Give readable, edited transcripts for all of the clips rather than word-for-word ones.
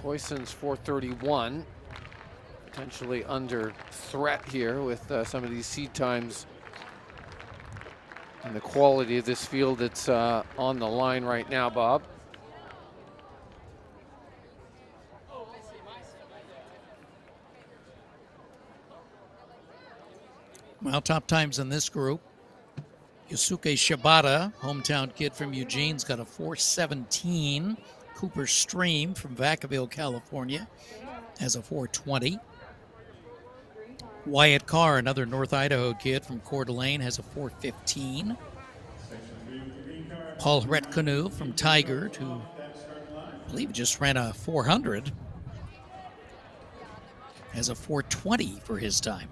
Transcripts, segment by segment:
Coyson's 4:31, potentially under threat here with some of these seed times and the quality of this field that's on the line right now, Bob. Well, top times in this group. Yusuke Shibata, hometown kid from Eugene's got a 4:17. Cooper Stream from Vacaville, California, has a 4:20. Wyatt Carr, another North Idaho kid from Coeur d'Alene, has a 4:15. Paul Retkanu from Tigard, who I believe just ran a 400, has a 4:20 for his time.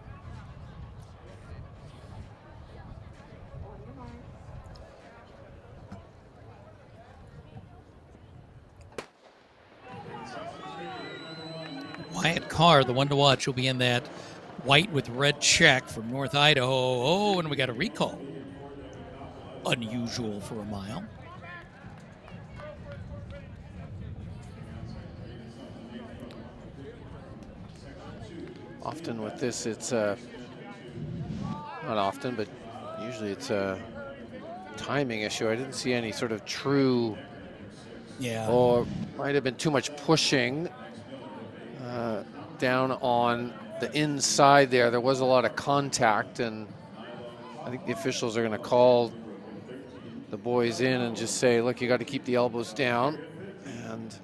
Wyatt Carr, the one to watch, will be in that white with red check from North Idaho. Oh, and we got a recall. Unusual for a mile. Often with this, it's not often, but usually it's a timing issue. I didn't see any sort of true, or might have been too much pushing down on the inside there. There was a lot of contact, and I think the officials are going to call the boys in and just say, look, you got to keep the elbows down and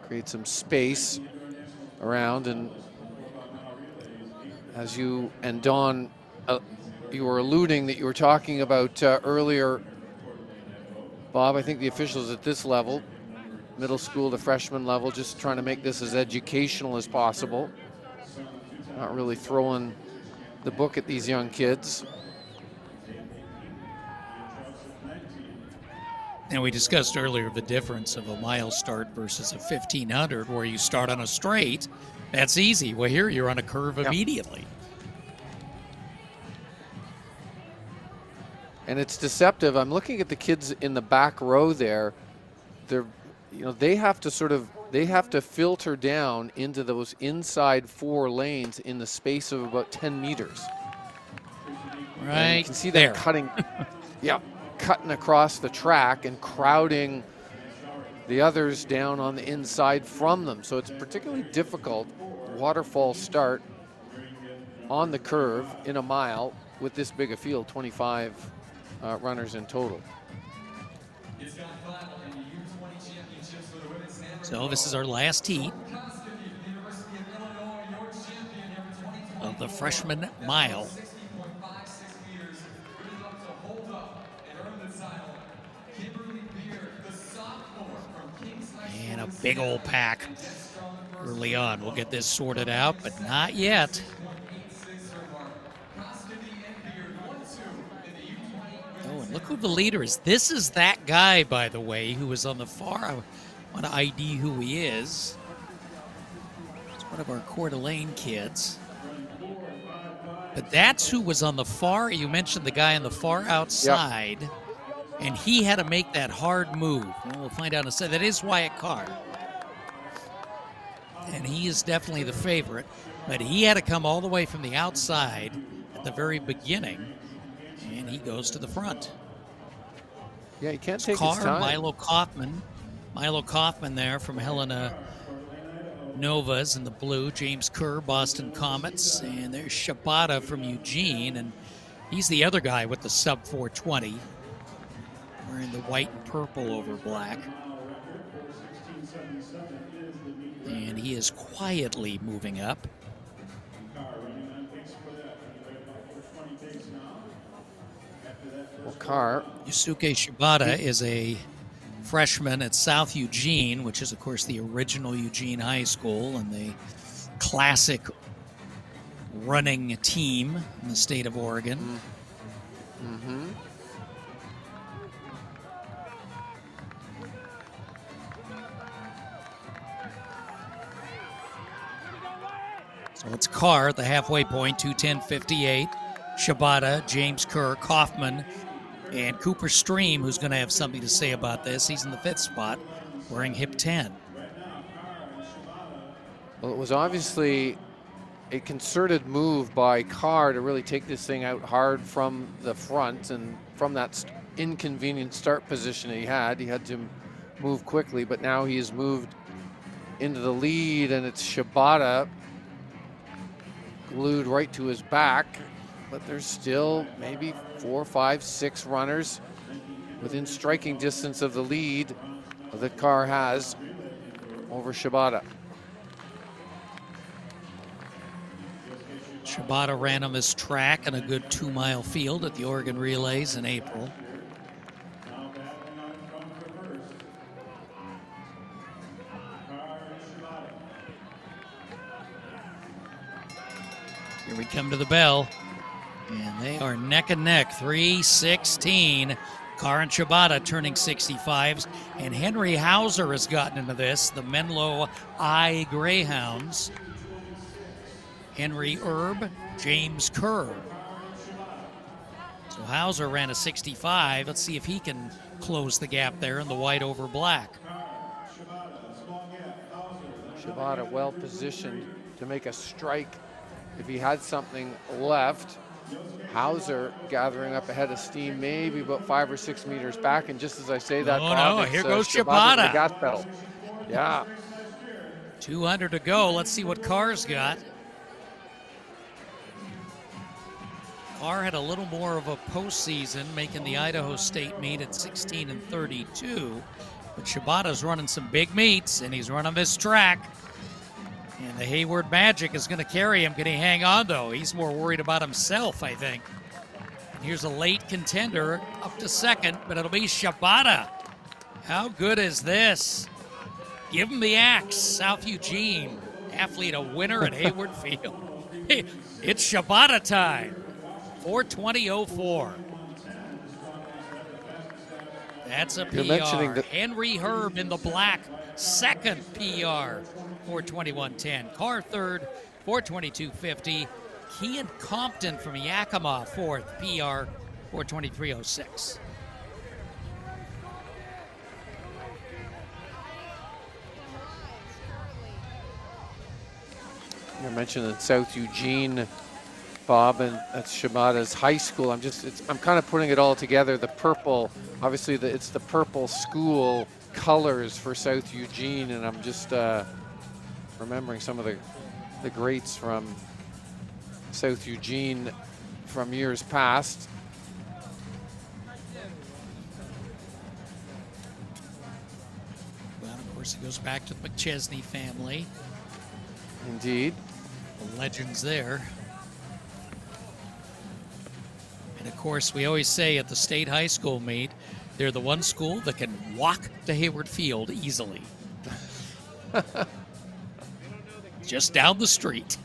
create some space around. And as you and Don, you were alluding that you were talking about earlier, Bob, I think the officials at this level, middle school to freshman level, just trying to make this as educational as possible. Not really throwing the book at these young kids. And we discussed earlier the difference of a mile start versus a 1500, where you start on a straight. That's easy. Well, here you're on a curve immediately. And it's deceptive. I'm looking at the kids in the back row there. They have to filter down into those inside 4 lanes in the space of about 10 meters. Right. And you can see that cutting, cutting across the track and crowding the others down on the inside from them. So it's particularly difficult waterfall start on the curve in a mile with this big a field, 25 runners in total. So this is our last heat of the freshman mile. And a big old pack early on. We'll get this sorted out, but not yet. Oh, and look who the leader is. This is that guy, by the way, who was on the far. I want to ID who he is. It's one of our Coeur d'Alene kids. But that's who was on the far. You mentioned the guy on the far outside. Yep. And he had to make that hard move. Well, we'll find out in a second. That is Wyatt Carr. And he is definitely the favorite. But he had to come all the way from the outside at the very beginning. And he goes to the front. Yeah, he can't take Carr, his time. Milo Kaufman there from Helena Novas in the blue. James Kerr, Boston Comets. And there's Shibata from Eugene. And he's the other guy with the sub 420. Wearing the white and purple over black. And he is quietly moving up. Well, Carr. Yusuke Shibata is a freshman at South Eugene, which is, of course, the original Eugene High School and the classic running team in the state of Oregon. Mm-hmm. So it's Carr at the halfway point, 2:10:58. Shibata, James Kerr, Kaufman, and Cooper Stream, who's going to have something to say about this. He's in the 5th spot, wearing hip 10. Well, it was obviously a concerted move by Carr to really take this thing out hard from the front, and from that inconvenient start position he had to move quickly, but now he has moved into the lead, and it's Shibata glued right to his back, but there's still maybe 4, 5, 6 runners within striking distance of the lead that Carr has over Shibata. Shibata ran on this track in a good 2-mile field at the Oregon Relays in April. Here we come to the bell, and they are neck and neck, 3:16. Carr and Shibata turning 65s, and Henry Hauser has gotten into this, the Menlo I Greyhounds. Henry Erb, James Kerr. So Hauser ran a 65. Let's see if he can close the gap there in the white over black. Shibata well positioned to make a strike if he had something left. Hauser gathering up ahead of steam, maybe about 5 or 6 meters back. And just as I say that, Bob, here goes Shibata. Shibata. The gas pedal. Yeah. 200 to go. Let's see what Carr's got. Carr had a little more of a postseason, making the Idaho State meet at 16 and 32. But Shibata's running some big meets, and he's running this track. And the Hayward Magic is going to carry him. Can he hang on, though? He's more worried about himself, I think. And here's a late contender up to second, but it'll be Shibata. How good is this? Give him the axe, South Eugene. Athlete a winner at Hayward Field. It's Shibata time. 4:20.04. That's a PR. Henry Herb in the black, second PR, 4:21.10. Carr third, 4:22.50. Kean Compton from Yakima fourth, PR, 4:23.06. You mentioned that South Eugene, Bob, and that's Shibata's high school. I'm kind of putting it all together. The purple, obviously it's the purple school colors for South Eugene, and I'm just remembering some of the greats from South Eugene from years past. Well, of course, it goes back to the McChesney family. Indeed. The legends there. And of course, we always say at the state high school meet, they're the one school that can walk to Hayward Field easily. Just down the street.